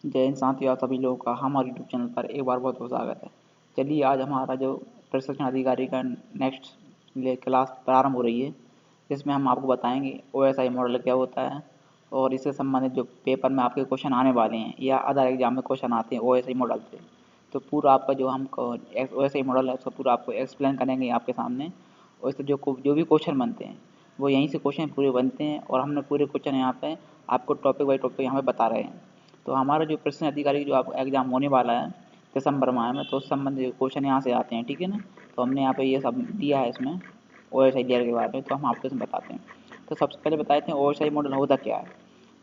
जय हिंद साथियों, आप सभी लोगों का हमारे यूट्यूब चैनल पर एक बार बहुत बहुत स्वागत है। चलिए आज हमारा जो प्रशिक्षण अधिकारी का नेक्स्ट क्लास प्रारंभ हो रही है, जिसमें हम आपको बताएंगे ओएसआई मॉडल क्या होता है और इससे संबंधित जो पेपर में आपके क्वेश्चन आने वाले हैं या अदर एग्जाम में क्वेश्चन आते हैं ओएसआई मॉडल से, तो पूरा आपका जो हम ओएसआई मॉडल है उसका पूरा आपको एक्सप्लेन करेंगे आपके सामने। और इससे जो भी क्वेश्चन बनते हैं वो यहीं से क्वेश्चन पूरे बनते हैं और हमने पूरे क्वेश्चन यहाँ पे आपको टॉपिक बाई टॉपिक यहाँ पे बता रहे हैं। तो हमारा जो प्रश्न अधिकारी जो आप एग्ज़ाम होने वाला है दिसंबर माह में, तो उस संबंधित क्वेश्चन यहाँ से आते हैं, ठीक है ना। तो हमने यहाँ पे ये सब दिया है इसमें ओ एस आई के बारे में, तो हम आपको इसमें बताते हैं। तो सबसे पहले बताते हैं ओ एस आई मॉडल होता क्या है।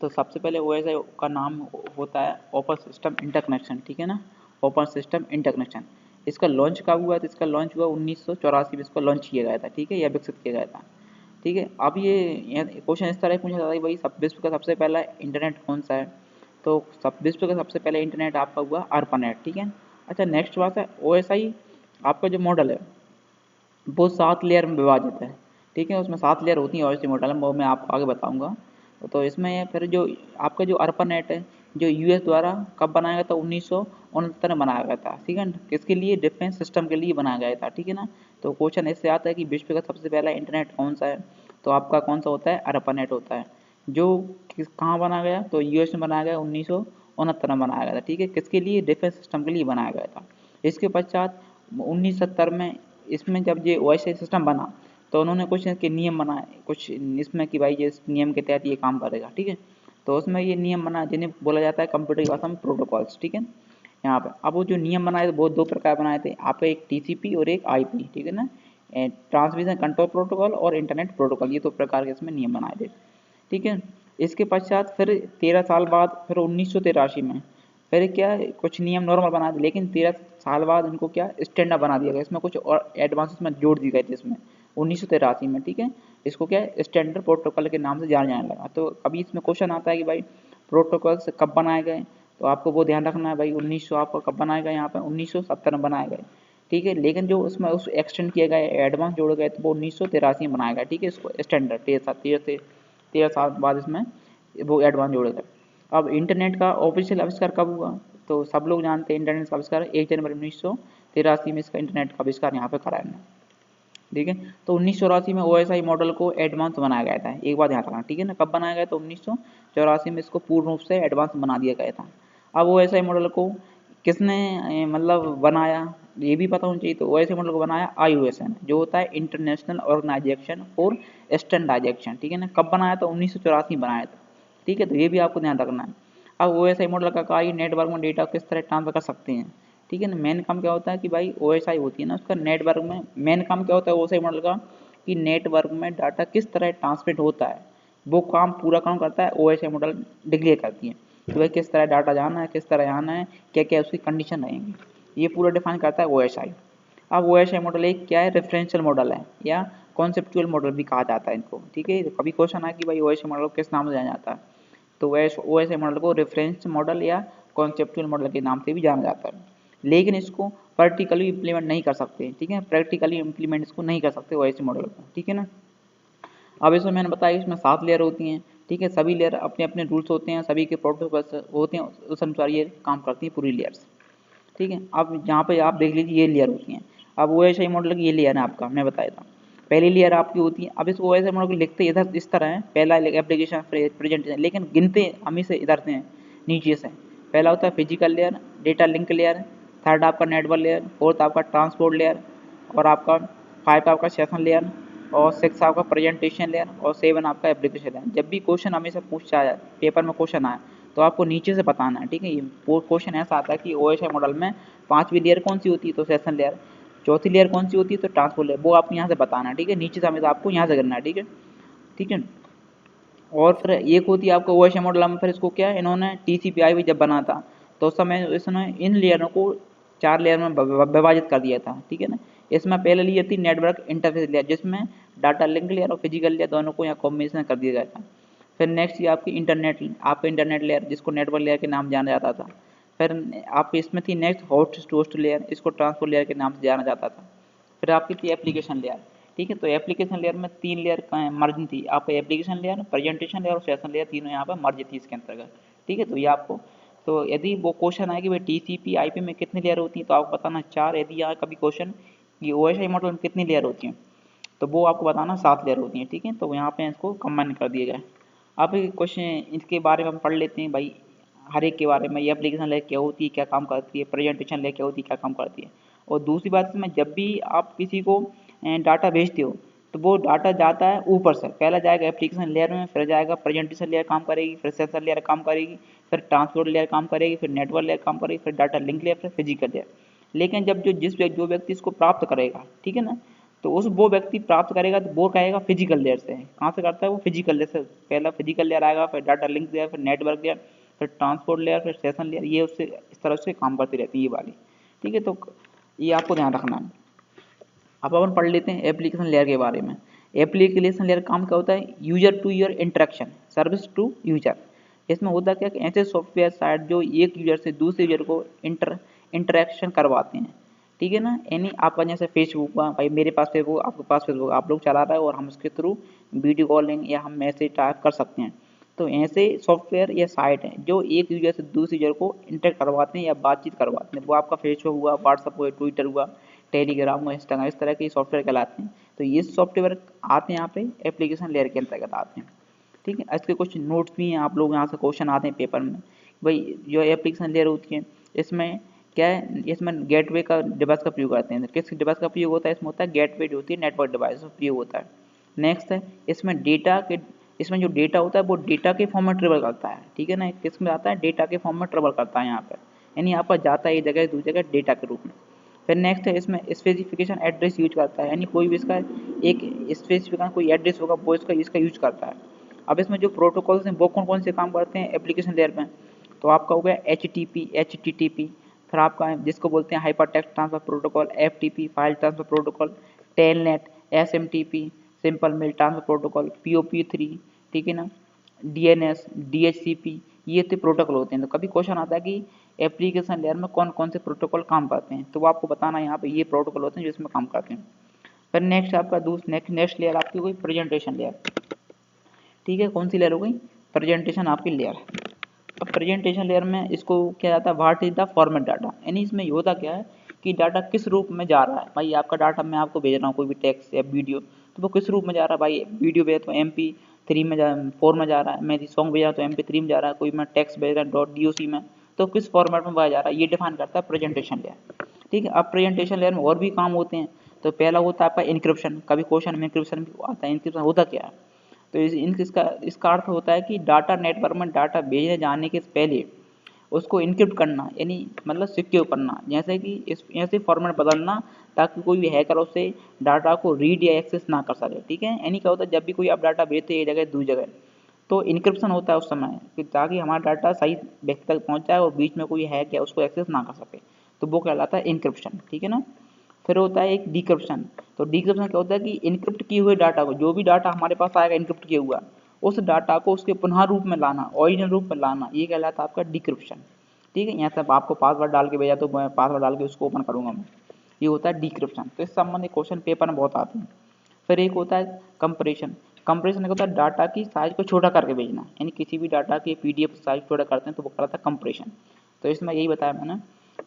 तो सबसे पहले ओ एस आई का नाम होता है ओपन सिस्टम इंटरकनेक्शन, ठीक है ना। ओपन सिस्टम इंटरकनेक्शन इसका लॉन्च कब हुआ? तो इसका लॉन्च हुआ 1984 में, इसको लॉन्च किया गया था, ठीक है, या विकसित किया गया था, ठीक है। अब ये क्वेश्चन इस तरह पूछा जाता है भाई विश्व का सबसे पहला इंटरनेट कौन सा है? तो विश्व का सबसे पहले इंटरनेट आपका हुआ ARPANET, ठीक है। अच्छा, नेक्स्ट बात है OSI आपका जो मॉडल है वो 7 लेयर में विभाजित है, ठीक है। उसमें 7 लेयर होती हैं OSI मॉडल में, वो मैं आपको आगे बताऊंगा। तो इसमें फिर जो आपका जो ARPANET है जो यूएस द्वारा कब बनाया गया था? 1969 में बनाया गया था, ठीक है। किसके लिए? डिफेंस सिस्टम के लिए बनाया गया था, ठीक है ना। तो क्वेश्चन इससे आता है कि विश्व का सबसे पहला इंटरनेट कौन सा है? तो आपका कौन सा होता है? ARPANET होता है। जो कहाँ बनाया गया? तो यूएस में बनाया गया, 1969 में बनाया गया था, ठीक है। किसके लिए? डिफेंस सिस्टम के लिए बनाया गया था। इसके पश्चात 1970 में इसमें जब ये OSI सिस्टम बना तो उन्होंने कुछ इसके नियम बनाए, कुछ इसमें कि भाई ये इस नियम के तहत ये काम करेगा, ठीक है। तो उसमें ये नियम बना जिन्हें बोला जाता है कंप्यूटर की भाषा में प्रोटोकॉल्स, ठीक है। यहाँ पे अब वो जो नियम बनाए थे वो 2 प्रकार बनाए थे आपका, एक TCP और एक IP, ठीक है ना। ट्रांसमिशन कंट्रोल प्रोटोकॉल और इंटरनेट प्रोटोकॉल, ये 2 प्रकार के इसमें नियम बनाए थे, ठीक है। इसके पश्चात फिर 13 साल बाद फिर 1983 में फिर क्या कुछ नियम नॉर्मल बना दिए, लेकिन 13 साल बाद इनको क्या स्टैंडर्ड बना दिया गया, इसमें कुछ और एडवांस में जोड़ दिए गए थे इसमें 1983 में, ठीक है। इसको क्या स्टैंडर्ड प्रोटोकॉल के नाम से जाना जाने लगा। तो अभी इसमें क्वेश्चन आता है कि भाई प्रोटोकॉल्स कब बनाए गए? तो आपको वो ध्यान रखना है भाई 1900 आपको कब बनाए गए? यहाँ पर 1970 में बनाए गए, ठीक है। लेकिन जो उसमें उस एक्सटेंड किया गया एडवांस जोड़े गए तो वो 1983 में बनाया गया, ठीक है। इसको स्टैंडर्ड 13 साल बाद इसमें वो एडवांस जोड़े गए। अब इंटरनेट का ऑफिशियल आविष्कार कब हुआ? तो सब लोग जानते हैं इंटरनेट का आविष्कार 1 जनवरी 1983 में इसका इंटरनेट का आविष्कार यहाँ पे करा है, ठीक है। तो 1984 में OSI मॉडल को एडवांस बनाया गया था, एक बार ध्यान रखना, ठीक है ना। कब बनाया गया? तो 1984 में इसको पूर्ण रूप से एडवांस बना दिया गया था। अब OSI मॉडल को किसने मतलब बनाया ये भी पता होना चाहिए। तो OSI मॉडल को बनाया IUSN, जो होता है इंटरनेशनल ऑर्गेनाइजेशन फॉर स्टैंडर्डाइजेशन, ठीक है ना। कब बनाया था? 1984 में बनाया था, ठीक है। तो ये भी आपको ध्यान रखना है। अब OSI मॉडल का कार्य नेटवर्क में डेटा किस तरह ट्रांसफर कर सकते हैं, ठीक है ना। मेन काम क्या होता है कि भाई OSI होती है ना उसका नेटवर्क में मेन काम क्या होता है OSI मॉडल का, कि नेटवर्क में डाटा किस तरह ट्रांसमिट होता है, वो काम पूरा काम करता है OSI मॉडल डिक्लेयर करती है कि भाई किस तरह डाटा जाना है, किस तरह आना है, क्या क्या उसकी कंडीशन रहेंगी, ये पूरा डिफाइन करता है OSI। अब OSI मॉडल एक क्या है? रेफरेंशियल मॉडल है या कॉन्सेप्चुअल मॉडल भी कहा जाता है इनको, ठीक है। तो कभी क्वेश्चन आया कि भाई OSI मॉडल को किस नाम से जाना जाता है? तो OSI मॉडल को रेफरेंस मॉडल या कॉन्सेप्चुअल मॉडल के नाम से भी जाना जाता है। लेकिन इसको प्रैक्टिकली इम्प्लीमेंट नहीं कर सकते, ठीक है। प्रैक्टिकली इम्प्लीमेंट इसको नहीं कर सकते OSI मॉडल को, ठीक है ना। अब इसमें मैंने बताया इसमें 7 लेयर होती हैं, ठीक है। सभी लेयर अपने अपने रूल्स होते हैं, सभी के प्रोटोकॉल्स होते हैं, उस अनुसार ये काम करती हैं पूरी लेयर्स, ठीक है। अब यहाँ पे आप देख लीजिए ये लेयर होती हैं। अब OSI मॉडल की ये लेयर है आपका, हमने बताया था पहली लेयर आपकी होती है। अब इस OSI मॉडल को लिखते इधर इस तरह है, पहला एप्लीकेशन प्रेजेंटेशन, लेकिन गिनते हम इसे इधर से हैं नीचे से। पहला होता है physical layer, data link layer, third आपका नेटवर्क लेयर, फोर्थ आपका ट्रांसपोर्ट लेयर, और आपका 5 आपका सेशन लेयर, और 6 आपका प्रेजेंटेशन लेयर, और 7 आपका एप्लीकेशन लेयर। जब भी क्वेश्चन हमेशा पूछा जाए पेपर में क्वेश्चन आए तो आपको नीचे से बताना है, ठीक है। ये क्वेश्चन ऐसा आता है कि OSI मॉडल में 5वीं लेयर कौन सी होती है? तो सेशन लेयर। चौथी लेयर कौन सी होती है? तो ट्रांसपोर्ट लेयर। वो आपको यहाँ से बताना है, ठीक है। नीचे से हमेशा आपको यहाँ से करना है, ठीक है, ठीक है। और फिर एक होती है आपको OSI मॉडल में, फिर इसको क्या है इन्होंने TCP/IP जब बना था तो उस समय इसने इन लेयरों को 4 लेयर में विभाजित कर दिया था, ठीक है ना। इसमें पहले लेयर थी नेटवर्क इंटरफेस लेयर, जिसमें डाटा लिंक लेयर और फिजिकल लेयर दोनों को यहाँ कॉम्बिनेशन कर दिया गया था। फिर नेक्स्ट ये आपकी इंटरनेट लेयर, जिसको नेटवर्क लेयर के नाम जाना जाता था। फिर आपकी इसमें थी next host to host layer, इसको ट्रांसपोर्ट लेयर के नाम से जाना जाता था। फिर आपकी थी एप्लीकेशन लेयर, ठीक है। तो एप्लीकेशन लेयर में 3 लेयर मर्ज थी आपका, एप्लीकेशन लेयर, प्रेजेंटेशन लेयर और सेशन लेयर, तीनों यहाँ पर मर्ज थी इसके अंतर्गत, ठीक है। तो ये आपको तो यदि वो क्वेश्चन आए कि भाई टीसीपी आईपी में कितनी लेयर होती है तो आपको बताना 4। यदि यहाँ कभी क्वेश्चन कि ओएसआई मॉडल में कितनी लेयर होती हैं तो वो आपको बताना 7 लेयर होती हैं। ठीक है, तो यहाँ पे इसको कंबाइन कर दिया गया है। अब क्वेश्चन इसके बारे में हम पढ़ लेते हैं भाई, हर एक के बारे में। ये एप्लीकेशन लेयर क्या होती है, क्या काम करती है, प्रेजेंटेशन लेयर क्या होती है, क्या काम करती है। और दूसरी बात इसमें, जब भी आप किसी को डाटा भेजते हो तो वो डाटा जाता है ऊपर से, पहला जाएगा एप्लीकेशन लेयर में, फिर जाएगा प्रेजेंटेशन लेयर काम करेगी, फिर सेंसर लेयर काम करेगी, फिर ट्रांसपोर्ट लेयर काम करेगी, फिर नेटवर्क लेयर काम करेगी, फिर डाटा लिंक लेयर, फिर फिजिकल लेयर। लेकिन जब जो व्यक्ति इसको प्राप्त करेगा, ठीक है ना, तो वो व्यक्ति प्राप्त करेगा तो वो कहेगा फिजिकल लेयर से। कहाँ से करता है वो? फिजिकल लेयर से। पहला फिजिकल लेयर आएगा, फिर डाटा लिंक लेयर, फिर नेटवर्क लेयर, फिर ट्रांसपोर्ट लेयर, फिर सेशन लेयर। ये उससे इस तरह से काम करती रहती है ये वाली। ठीक है, तो ये आपको ध्यान रखना है। अब अपन पढ़ लेते हैं एप्लीकेशन लेयर के बारे में। एप्लीकेशन लेयर काम क्या होता है? User to user interaction, service to user. इसमें होता क्या कि ऐसे सॉफ्टवेयर साइट जो एक यूजर से दूसरे यूजर को इंटरेक्शन करवाते हैं। ठीक है ना, यानी आपका जैसे फेसबुक हुआ, भाई मेरे पास फेसबुक, आपके पास फेसबुक, आप लोग चला रहे हो और हम उसके थ्रू वीडियो कॉलिंग या हम मैसेज टाइप कर सकते हैं। तो ऐसे सॉफ्टवेयर या साइट हैं जो एक यूजर से दूसरे यूजर को इंटरेक्ट करवाते हैं या बातचीत करवाते हैं। वो आपका फेसबुक हुआ, व्हाट्सअप हुआ, ट्विटर हुआ, टेलीग्राम हुआ, इंस्टाग्राम, इस तरह के सॉफ्टवेयर कहलाते हैं। तो ये सॉफ्टवेयर आते हैं यहाँ पे एप्लीकेशन लेयर के अंतर्गत आते हैं। ठीक है, इसके कुछ नोट्स भी हैं, आप लोग यहाँ से क्वेश्चन आते हैं पेपर में। भाई जो एप्लीकेशन लेयर होती है इसमें क्या है, इसमें गेटवे का डिवाइस का प्रयोग करते हैं। किस डिवाइस का प्रयोग होता है? इसमें होता है गेटवे जो होती है नेटवर्क डिवाइस का प्रयोग होता है। नेक्स्ट है इसमें जो डेटा होता है वो डेटा के फॉर्म में ट्रेवल करता है। ठीक है ना, किस में आता है? डेटा के फॉर्म में ट्रेवल करता है यहाँ पर, यानी यहाँ पर जाता है एक जगह दूसरी जगह डेटा के रूप में। फिर नेक्स्ट है इसमें स्पेसिफिकेशन एड्रेस यूज करता है, यानी कोई भी इसका एक स्पेसिफिकेशन कोई एड्रेस होगा वो इसका यूज करता है। अब इसमें जो प्रोटोकॉल्स हैं वो कौन कौन से काम करते हैं एप्लीकेशन लेयर में? तो आपका हो गया HTTP, HTTP, फिर आपका जिसको बोलते हैं hyper text transfer protocol, FTP file transfer protocol, telnet, SMTP simple mail transfer protocol, POP3, ठीक है ना, DNS, DHCP, ये तो प्रोटोकॉल होते हैं। तो कभी क्वेश्चन आता है कि एप्लीकेशन लेयर में कौन कौन से प्रोटोकॉल काम करते हैं, तो वो आपको बताना यहाँ पे ये प्रोटोकॉल होते हैं जो इसमें काम करते हैं। फिर नेक्स्ट आपका नेक्स्ट लेयर आपकी कोई प्रेजेंटेशन लेयर। ठीक है, कौन सी लेयर हो गई? प्रेजेंटेशन आपकी लेयर। अब प्रेजेंटेशन लेयर में इसको क्या जाता है? What is the format data, यानी इसमें होता क्या है कि डाटा किस रूप में जा रहा है। भाई आपका डाटा मैं आपको भेज रहा हूँ कोई भी टेक्स्ट या वीडियो, तो वो किस रूप में जा रहा है? भाई वीडियो भेजा तो MP3 में 4 में जा रहा है, मैं सॉन्ग भेजा तो MP3 में जा रहा है, कोई मैं टेक्स्ट भेज रहा है .doc में, तो किस फॉर्मेट में वह जा रहा है ये डिफाइन करता है प्रेजेंटेशन लेयर। ठीक है, अब प्रेजेंटेशन लेयर में और भी काम होते हैं। तो पहला होता है आपका इंक्रिप्शन। कभी क्वेश्चन में इंक्रिप्शन भी आता है। इंक्रिप्शन होता क्या है? तो इसका अर्थ होता है कि डाटा नेटवर्क में डाटा भेजने जाने के पहले उसको इनक्रिप्ट करना, यानी मतलब सिक्योर करना, जैसे कि इस ऐसे फॉर्मेट बदलना ताकि कोई भी हैकर उससे डाटा को रीड या एक्सेस ना कर सके। ठीक है, यानी क्या होता है जब भी कोई आप डाटा भेजते हैं एक जगह दूसरी जगह, तो इनक्रिप्शन होता है उस समय कि ताकि हमारा डाटा सही व्यक्ति तक पहुंच जाए और बीच में कोई हैक या उसको एक्सेस ना कर सके, तो वो कहलाता है इनक्रिप्शन। ठीक है ना, फिर होता है एक डिक्रिप्शन। तो डिक्रिप्शन क्या होता है कि इनक्रिप्ट किए हुए डाटा को, जो भी डाटा हमारे पास आएगा इनक्रिप्ट किया हुआ, उस डाटा को उसके पुनः रूप में लाना, ओरिजिनल रूप में लाना, ये कहलाता है आपका डिक्रिप्शन। ठीक है, यहाँ से आपको पासवर्ड डाल के भेजा तो मैं पासवर्ड डाल के उसको ओपन करूँगा मैं, ये होता है डिक्रिप्शन। तो इस संबंधित क्वेश्चन पेपर में बहुत आते हैं। फिर एक होता है कंप्रेशन। कंप्रेशन क्या होता है? डाटा की साइज को छोटा करके भेजना, यानी किसी भी डाटा की PDF साइज छोटा करते हैं तो वो कहलाता है कंप्रेशन। तो इसमें यही बताया मैंने,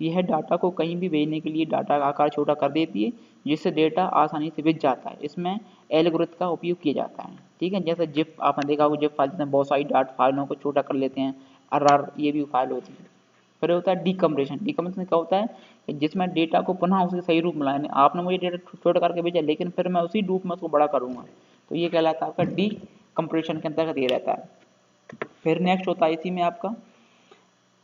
यह डाटा को कहीं भी भेजने के लिए डाटा का आकार छोटा कर देती है जिससे डेटा आसानी से भेज जाता है। इसमें एल्गोरिथम का उपयोग किया जाता है। ठीक है, जैसे जिप आपने देखा होगा, जिप फाइल जिसमें बहुत सारी डाटा फाइलों को छोटा कर लेते हैं, RR ये भी फाइल होती है। फिर होता है डीकम्प्रेशन। डीकम्प्रेशन क्या होता है कि जिसमें डेटा को पुनः उसके सही रूप में लाने, आपने मुझे डेटा छोटा करके भेजा लेकिन फिर मैं उसी रूप में उसको बड़ा करूँगा, तो ये कहलाता है आपका डीकम्प्रेशन के अंतर्गत ये रहता है। फिर नेक्स्ट होता है इसी में आपका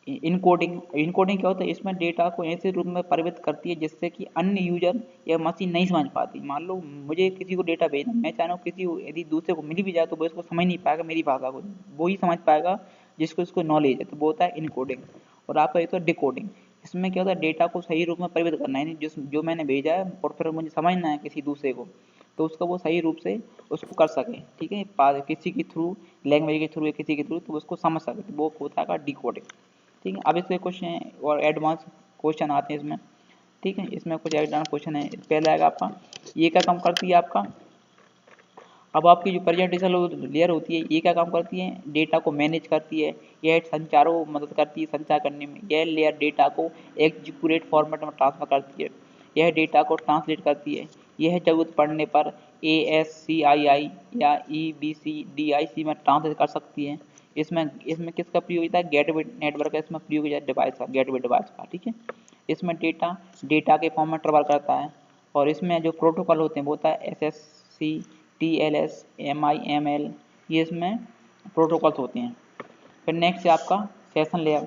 इनकोडिंग। इनकोडिंग क्या होता है? इसमें डेटा को ऐसे रूप में परिवर्तित करती है जिससे कि अन्य यूजर या मशीन नहीं समझ पाती। मान लो मुझे किसी को डेटा भेजना, मैं चाह रहा हूँ किसी को यदि दूसरे को मिल भी जाए तो वो इसको समझ नहीं पाएगा मेरी भाषा को, वो ही समझ पाएगा जिसको इसको नॉलेज है, तो वो होता है इनकोडिंग। और आपका एक तो डिकोडिंग। इसमें क्या होता है? डेटा को सही रूप में परिवर्तित करना है, यानी जो मैंने भेजा है और फिर मुझे समझना है किसी दूसरे को, तो उसका वो सही रूप से उसको कर सके। ठीक है, किसी के थ्रू, लैंग्वेज के थ्रू या किसी के थ्रू, तो उसको समझ सके, तो वो होता है डिकोडिंग। ठीक है, अब इसके क्वेश्चन और एडवांस क्वेश्चन आते हैं इसमें। ठीक है, इसमें कुछ एडवांस क्वेश्चन है। पहले आएगा आपका, ये क्या काम करती है? आपका अब आपकी जो प्रेजेंटेशन लेयर होती है ये क्या काम करती है, डेटा को मैनेज करती है, यह संचारों को मदद करती है संचार करने में, यह लेयर डेटा को एक्यूरेट फॉर्मेट में ट्रांसफर करती है, यह डेटा को ट्रांसलेट करती है, यह जरूरत पड़ने पर ASCII या EBCDIC में ट्रांसलेट कर सकती है। इसमें इसमें किसका प्रयोग होता है, गेटवे नेटवर्क का इसमें प्रयोग होता है, डिवाइस का, गेटवे डिवाइस का, ठीक है। इसमें डेटा के फॉर्म में ट्रांसफर करता है। और इसमें जो प्रोटोकॉल होते हैं वो होता है SSC, TLS, MIML, ये इसमें प्रोटोकॉल्स होते हैं। फिर नेक्स्ट है आपका सेशन लेयर।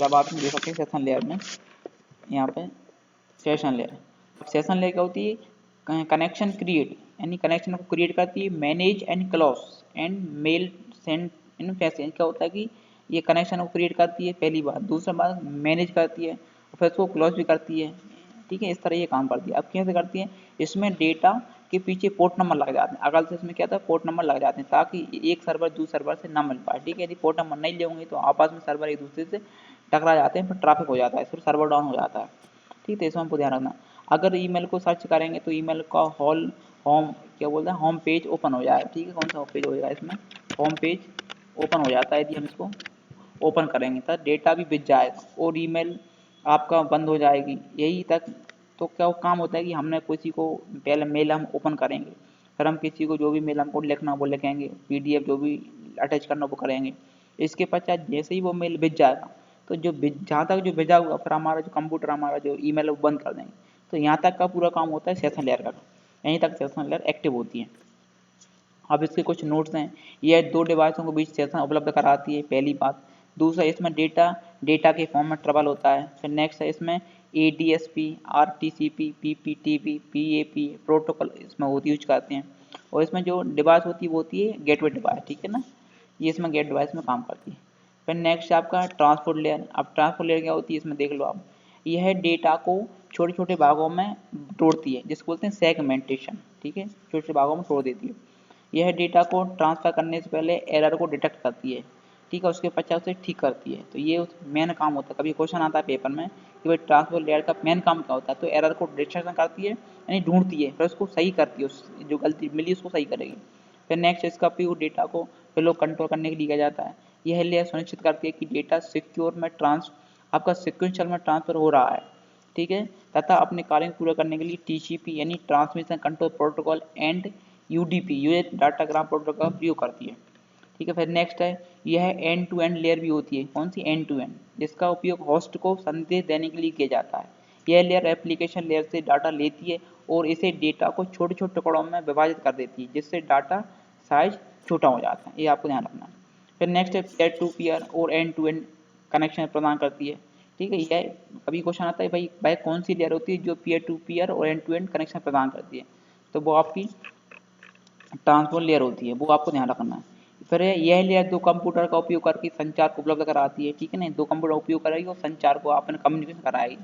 अब आप देख सकते हैं सेशन लेयर में यहाँ पे सेशन लेयर। सेशन लेयर क्या होती है, कनेक्शन क्रिएट, यानी कनेक्शन को क्रिएट करती है, manage and close and mail send in passage. क्या होता है कि ये कनेक्शन को क्रिएट करती है पहली बात, दूसरा बात मैनेज करती है और फिर उसको क्लोज भी करती है, ठीक है। इस तरह ये काम करती है। अब कैसे करती है, इसमें डेटा के पीछे पोर्ट नंबर लग जाते हैं, अगल से इसमें क्या था पोर्ट नंबर लग जाते हैं ताकि एक सर्वर दूसरे सर्वर से ना मिल पाए, ठीक है। यदि पोर्ट नंबर नहीं लेंगे तो आपस में सर्वर एक दूसरे से टकरा जाते हैं, फिर ट्रैफिक हो जाता है, फिर सर्वर डाउन हो जाता है, ठीक है। इसमें हमको ध्यान रखना। अगर ईमेल को सर्च करेंगे तो ईमेल का होम क्या बोलते हैं, होम पेज ओपन हो जाएगा, ठीक है। कौन सा होम पेज होगा, इसमें होम पेज ओपन हो जाता है। यदि हम इसको ओपन करेंगे तो डेटा भी बिक जाएगा और ईमेल आपका बंद हो जाएगी, यही तक। तो क्या काम होता है कि हमने किसी को पहले मेल हम ओपन करेंगे, फिर हम किसी को जो भी मेल हमको लिखना वो लिखेंगे, PDF जो भी अटैच करना वो करेंगे। इसके पश्चात जैसे ही वो मेल बिक जाएगा तो जो जहाँ तक जो भेजा होगा फिर हमारा जो कंप्यूटर हमारा जो ईमेल है वो बंद कर देंगे। तो यहाँ तक का पूरा काम होता है सेशन लेयर का, यहीं तक सेशन लेयर एक्टिव होती है। अब इसके कुछ नोट्स हैं, यह 2 डिवाइसों के बीच सेशन उपलब्ध कराती है, पहली बात। दूसरा इसमें डेटा के फॉर्म में ट्रबल होता है। फिर नेक्स्ट है इसमें ADSP, RTCP, PPTP, PAP protocol इसमें यूज करते हैं। और इसमें जो डिवाइस होती है वो होती है गेटवे डिवाइस, ठीक है ना, ये इसमें गेट डिवाइस में काम करती है। फिर नेक्स्ट है आपका ट्रांसपोर्ट लेयर। अब ट्रांसपोर्ट लेयर क्या होती है, इसमें देख लो आप, यह डेटा को छोटे छोटे भागों में तोड़ती है, जिसको बोलते हैं सेगमेंटेशन, ठीक है, छोटे छोटे भागों में तोड़ देती है। यह डेटा को ट्रांसफर करने से पहले एरर को डिटेक्ट करती है, ठीक है, उसके पश्चात उसे ठीक करती है। तो ये मेन काम होता है। कभी क्वेश्चन आता है पेपर में कि भाई ट्रांसपोर्ट लेयर का मेन काम क्या होता है, तो एरर को डिटेक्शन करती है, यानी ढूंढती है, फिर उसको सही करती है, उस जो गलती मिली उसको सही करेगी। फिर नेक्स्ट इसका उपयोग डेटा को फ्लो कंट्रोल करने के लिए किया जाता है। यह लेयर सुनिश्चित करती है कि डेटा सिक्योर में आपका सिक्वेंशियल में ट्रांसफर हो रहा है, ठीक है, तथा अपने कार्य को पूरा करने के लिए TCP यानी transmission control protocol and UDP UH datagram protocol का प्रयोग करती है, ठीक है। फिर नेक्स्ट है यह एंड टू एंड लेयर भी होती है, कौन सी, एंड टू एंड, जिसका उपयोग होस्ट को संदेश देने के लिए किया जाता है। यह लेयर एप्लीकेशन लेयर से डाटा लेती है और इसे डेटा को छोटे छोटे टुकड़ों में विभाजित कर देती है, जिससे डाटा साइज छोटा हो जाता है, ये आपको ध्यान रखना है। फिर नेक्स्ट है पीयर टू पीयर और एंड टू एंड कनेक्शन प्रदान करती है, ठीक है। यह कभी क्वेश्चन आता है भाई कौन सी लेयर होती है जो पीयर टू पीयर और एंड टू एंड कनेक्शन प्रदान करती है, तो वो आपकी ट्रांसपोर्ट लेयर होती है, वो आपको ध्यान रखना है। फिर यह लेयर 2 कंप्यूटर का उपयोग करके संचार को उपलब्ध कराती है, ठीक है ना, 2 कंप्यूटर उपयोग करेगी और संचार को आपने कम्युनिकेशन कराएगी,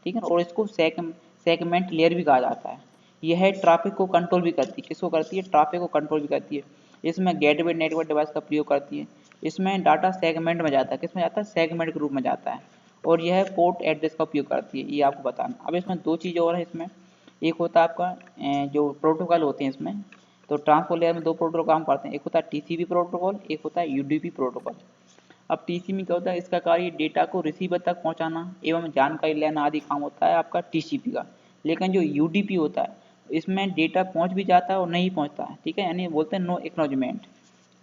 ठीक है। और इसको सेगमेंट लेयर भी कहा जाता है। यह ट्रैफिक को कंट्रोल भी करती है, किसको करती है, ट्रैफिक को कंट्रोल भी करती है। इसमें गेटवे नेटवर्क डिवाइस का प्रयोग करती है। इसमें डाटा सेगमेंट में जाता है, किस में जाता है, सेगमेंट के रूप में जाता है। और यह पोर्ट एड्रेस का उपयोग करती है, ये आपको बताना। अब इसमें 2 चीज़ और है इसमें, एक होता है आपका जो प्रोटोकॉल होते हैं इसमें, तो ट्रांसपोर्ट लेयर में 2 प्रोटोकॉल काम करते हैं, एक होता है TCP प्रोटोकॉल, एक होता है UDP प्रोटोकॉल। अब TCP क्या होता है, इसका कार्य डेटा को रिसीवर तक पहुंचाना एवं जानकारी लेना आदि काम होता है आपका TCP का। लेकिन जो UDP होता है इसमें डेटा पहुंच भी जाता है और नहीं पहुंचता है, ठीक है, यानी बोलते हैं नो एक्नॉलेजमेंट,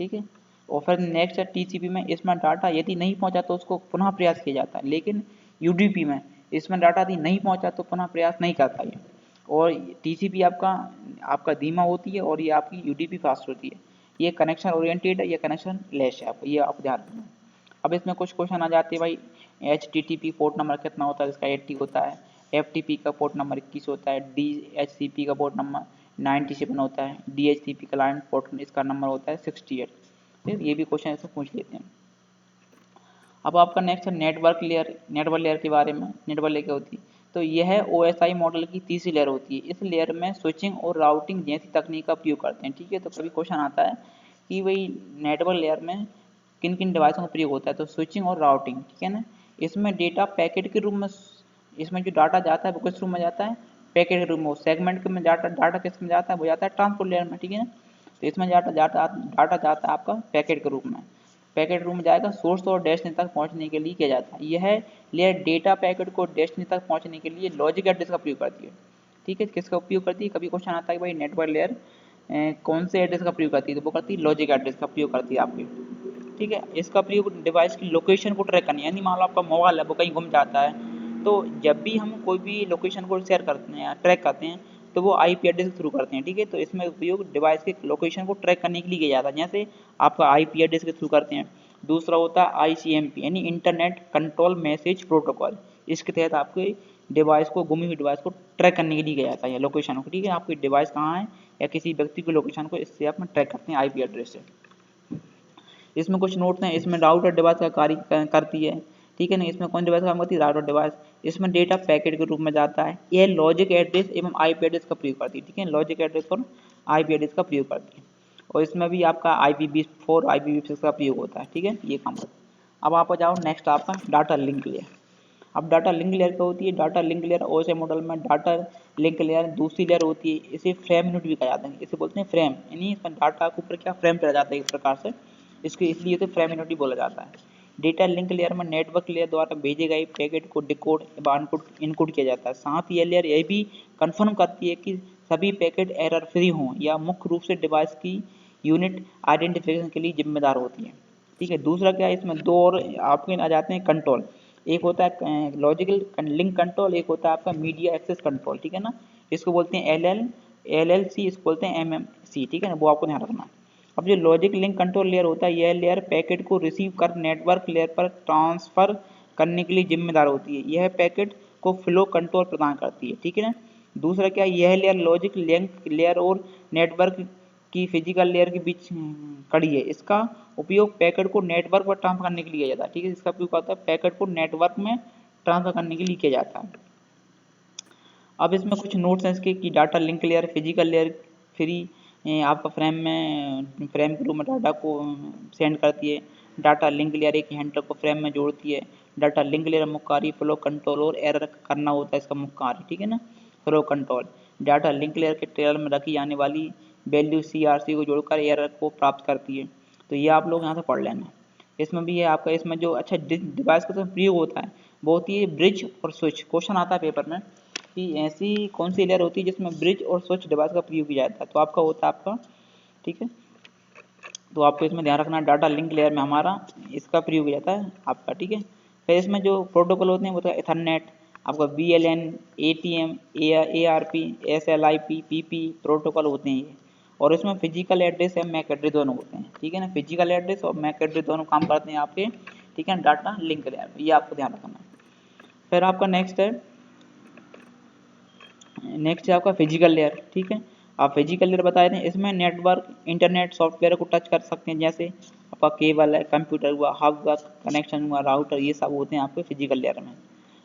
ठीक है। और फिर नेक्स्ट है TCP में, इसमें डाटा यदि नहीं पहुंचा तो उसको पुनः प्रयास किया जाता है, लेकिन UDP में इसमें डाटा यदि नहीं पहुंचा तो पुनः प्रयास नहीं करता है। और TCP आपका धीमा होती है और ये आपकी UDP फास्ट होती है। ये कनेक्शन ओरिएंटेड है, ये कनेक्शन लेस है, आपको ये आप ध्यान रखना। अब इसमें कुछ क्वेश्चन आ जाते हैं भाई, HTTP पोर्ट नंबर कितना होता है, इसका 80 होता है। FTP का पोर्ट नंबर 21 होता है। DHCP का पोर्ट नंबर 97 होता है। DHCP क्लाइंट पोर्ट इसका नंबर होता है 68। फिर ये भी क्वेश्चन इसमें पूछ लेते हैं। अब आपका नेक्स्ट है नेटवर्क लेयर के बारे में। नेटवर्क लेयर क्या होती है, तो यह OSI मॉडल की तीसरी लेयर होती है। इस लेयर में स्विचिंग और राउटिंग जैसी तकनीक का प्रयोग करते हैं, ठीक है। तो कभी क्वेश्चन आता है कि भाई नेटवर्क लेयर में किन किन डिवाइसों का प्रयोग होता है, तो स्विचिंग और राउटिंग, ठीक है ना। इसमें डेटा पैकेट के रूप में, इसमें जो डाटा जाता है वो किस रूप में जाता है, पैकेट के रूप में। सेगमेंट में डाटा डाटा किस में जाता है, वो जाता है ट्रांसपोर्ट लेयर में, ठीक है ना। तो इसमें डाटा डाटा डाटा जाता है आपका पैकेट के रूप में। पैकेट रूम में जाएगा, सोर्स और डेस्टिनी तक पहुंचने के लिए किया जाता है। यह लेयर डेटा पैकेट को डेस्टिनी तक पहुंचने के लिए लॉजिक एड्रेस का प्रयोग करती है, ठीक है। किसका उपयोग करती है, कभी क्वेश्चन आता है कि भाई नेटवर्क लेयर कौन से एड्रेस का प्रयोग करती है, तो वो करती है लॉजिक एड्रेस का प्रयोग करती है आपकी, ठीक है। इसका प्रयोग डिवाइस की लोकेशन को ट्रैक करनी है, यानी मान लो आपका मोबाइल है वो कहीं गुम जाता है, तो जब भी हम कोई भी लोकेशन को शेयर करते हैं या ट्रैक करते हैं तो वो आईपी एड्रेस के थ्रू करते हैं, ठीक है। तो इसमें उपयोग डिवाइस के लोकेशन को ट्रैक करने के लिए किया जाता है, जैसे आपका आईपी एड्रेस के थ्रू करते हैं। दूसरा होता है आईसीएमपी यानी इंटरनेट कंट्रोल मैसेज प्रोटोकॉल। इसके तहत आपके डिवाइस को, गुमी हुई डिवाइस को ट्रैक करने के लिए किया जाता है, या लोकेशन को, ठीक है। आपकी डिवाइस कहाँ है या किसी व्यक्ति की लोकेशन को इससे आप ट्रैक करते हैं आईपी एड्रेस से। इसमें कुछ नोट्स हैं, इसमें राउटर डिवाइस का कार्य करती है, ठीक है ना। इसमें कौन डिवाइस काम करती है, राउटर डिवाइस। इसमें डेटा पैकेट के रूप में जाता है। यह लॉजिक एड्रेस एवं आईपी एड्रेस का प्रयोग करती है, ठीक है। लॉजिक एड्रेस और आईपी एड्रेस का प्रयोग करती है। और इसमें भी आपका IPv4 IPv6 का प्रयोग होता है, ठीक है, ये काम करता है। अब आप जाओ नेक्स्ट आपका डाटा लिंक लेयर। अब डाटा लिंक लेयर क्या होती है, data link layer OSI model में डाटा लिंक लेयर दूसरी लेयर होती है। इसे फ्रेम यूनिट भी कहा जाता है, इसे बोलते हैं फ्रेम, यानी इसमें डाटा के ऊपर क्या फ्रेम चला जाता है एक प्रकार से, इसके इसलिए इसे फ्रेम यूनिट भी बोला जाता है। डेटा लिंक लेयर में नेटवर्क लेयर द्वारा भेजे गए पैकेट को डिकोड या इनकोड किया जाता है। साथ ही यह लेयर यह भी कंफर्म करती है कि सभी पैकेट एरर फ्री हों या मुख्य रूप से डिवाइस की यूनिट आइडेंटिफिकेशन के लिए जिम्मेदार होती है, ठीक है। दूसरा क्या है, इसमें दो और आपके आ जाते हैं कंट्रोल। एक होता है लॉजिकल लिंक कंट्रोल, एक होता है आपका मीडिया एक्सेस कंट्रोल, ठीक है ना। इसको बोलते हैं LLC, इसको बोलते हैं MMC, ठीक है ना, वो आपको ध्यान रखना। अब जो लॉजिक लिंक कंट्रोल लेयर होता है, यह लेयर पैकेट को रिसीव कर नेटवर्क लेयर पर ट्रांसफर करने के लिए जिम्मेदार होती है। यह पैकेट को फ्लो कंट्रोल प्रदान करती है, ठीक है ना। दूसरा क्या, यह लेयर लॉजिक लिंक लेयर और नेटवर्क की फिजिकल लेयर के बीच कड़ी है। इसका उपयोग पैकेट को नेटवर्क पर ट्रांसफर करने के लिए किया जाता है, ठीक है। इसका उपयोग होता है पैकेट को नेटवर्क में ट्रांसफर करने के लिए किया जाता है। अब इसमें कुछ नोट्स हैं इसके कि data link layer physical layer free आपका फ्रेम के रूप में डाटा को सेंड करती है। डाटा लिंक लेयर एक हैंडलर को फ्रेम में जोड़ती है। डाटा लिंक लेयर मुख्य कार्य फ्लो कंट्रोल और एरर करना होता है इसका मुख्य कार्य, ठीक है ना, flow control. Data link layer के टेबल में रखी जाने वाली वैल्यू CRC को जोड़कर एरर को प्राप्त करती है। तो ये आप लोग यहाँ से पढ़ लेना। इसमें भी है आपका, इसमें जो अच्छा डिवाइस का प्रयोग होता है वो होती है ब्रिज और स्विच। क्वेश्चन आता है पेपर में कि ऐसी कौन सी लेयर होती है जिसमें ब्रिज और स्विच डिवाइस का प्रयोग किया जाता है, तो आपका होता है आपका, ठीक है। तो आपको इसमें ध्यान रखना डाटा लिंक लेयर में हमारा इसका प्रयोग किया जाता है आपका, ठीक है। फिर इसमें जो प्रोटोकॉल होते हैं वो तो इथरनेट, आपका VLAN, ATM, ARP, SLIP, PP protocol होते हैं ये। और इसमें फिजिकल एड्रेस या मैक एड्रेस दोनों होते हैं, ठीक है ना। फिजिकल एड्रेस और मैक एड्रेस दोनों काम करते हैं आपके, ठीक है, डाटा लिंक लेयर में, ये आपको ध्यान रखना है। फिर आपका नेक्स्ट है आपका फिजिकल लेयर, ठीक है। आप फिजिकल लेयर बताए थे, इसमें नेटवर्क इंटरनेट सॉफ्टवेयर को टच कर सकते हैं, जैसे आपका केबल है, कंप्यूटर हुआ, हब हुआ, कनेक्शन हुआ, राउटर, ये सब होते हैं आपके फिजिकल लेयर में।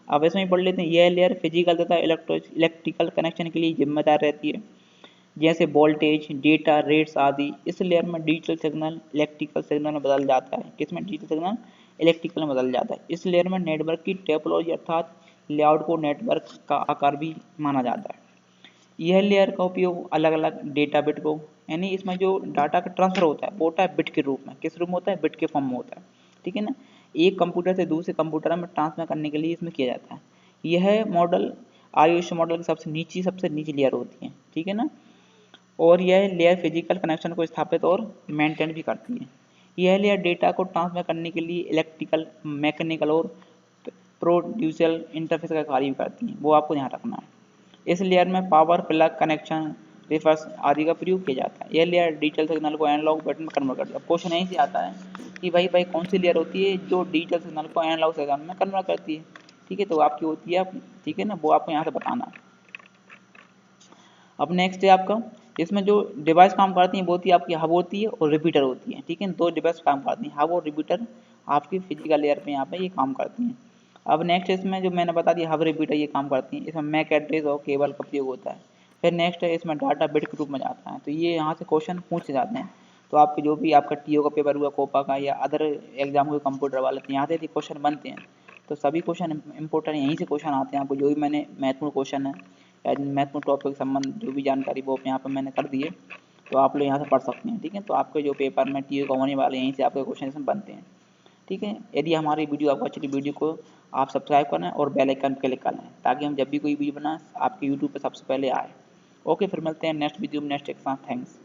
अब इसमें ही पढ़ लेते हैं, यह लेयर फिजिकल तथा इलेक्ट्रिकल कनेक्शन के लिए जिम्मेदार रहती है, जैसे वोल्टेज, डेटा रेट्स आदि। इस लेयर में डिजिटल सिग्नल इलेक्ट्रिकल सिग्नल में बदल जाता है। किसमें डिजिटल सिग्नल इलेक्ट्रिकल में बदल जाता है। इस लेयर में नेटवर्क की टोपोलॉजी अर्थात लेआउट को नेटवर्क का आकार भी माना जाता है। यह लेयर का उपयोग अलग अलग डेटा बिट को, यानी इसमें जो डाटा का ट्रांसफर होता है वो होता है बिट के रूप में। किस रूप में होता है, बिट के फॉर्म में होता है, ठीक है ना। एक कंप्यूटर से दूसरे कंप्यूटर में ट्रांसफर करने के लिए इसमें किया जाता है। यह मॉडल आयुष मॉडल की सबसे नीची लेयर होती है, ठीक है ना। और यह लेयर फिजिकल कनेक्शन को स्थापित और मेंटेन भी करती है। यह लेयर डेटा को ट्रांसफर करने के लिए इलेक्ट्रिकल, मैकेनिकल और प्रोड्यूसर इंटरफेस का कार्य भी करती है, वो आपको ध्यान रखना है। इस लेयर में पावर प्लग कनेक्शन रिफर्स आदि का प्रयोग किया जाता है। यह लेयर डिजिटल सिग्नल को एनालॉग बिट में कन्वर्ट करती है। क्वेश्चन यहीं से आता है कि भाई कौन सी लेयर होती है जो डिजिटल सिग्नल को एनालॉग सिग्नल में कन्वर्ट करती है, ठीक है। तो आपकी होती है, ठीक है ना, वो आपको यहाँ से बताना। अब नेक्स्ट है आपका, इसमें जो डिवाइस काम करती हैं वो होती है आपकी हब होती है और रिपीटर होती है, ठीक है। दो डिवाइस काम करती हैं, हब और रिपीटर आपकी फिजिकल लेयर पे यहाँ पे ये काम करती हैं। अब नेक्स्ट इसमें जो मैंने बता दिया हब रिपीटर ये काम करती हैं। इसमें मैक एड्रेस और केबल का प्रयोग होता है। फिर नेक्स्ट है इसमें डाटा बिट के रूप में जाता है। तो ये यहाँ से क्वेश्चन पूछे जाते हैं। तो आपके जो भी आपका TO का पेपर हुआ, कोपा का या अदर एग्जाम हुए कंप्यूटर वाले, तो यहाँ से क्वेश्चन बनते हैं। तो सभी क्वेश्चन इंपॉर्टेंट यहीं से क्वेश्चन आते हैं आपको, जो भी मैंने महत्वपूर्ण क्वेश्चन है महत्वपूर्ण टॉपिक के संबंध जो भी जानकारी वो यहाँ पर मैंने कर दी है, तो आप लोग यहाँ से पढ़ सकते हैं। ठीक है, तो आपके जो पेपर में टीए का होने वाले यहीं से आपके क्वेश्चन बनते हैं। ठीक है, यदि हमारी वीडियो आपको अच्छी वीडियो को आप सब्सक्राइब करें और बेल आइकन पर क्लिक कर लें ताकि हम जब भी कोई वीडियो बनाएं आपके यूट्यूब पर सबसे पहले आए। ओके, फिर मिलते हैं नेक्स्ट वीडियो में नेक्स्ट एक साथ। थैंक्स।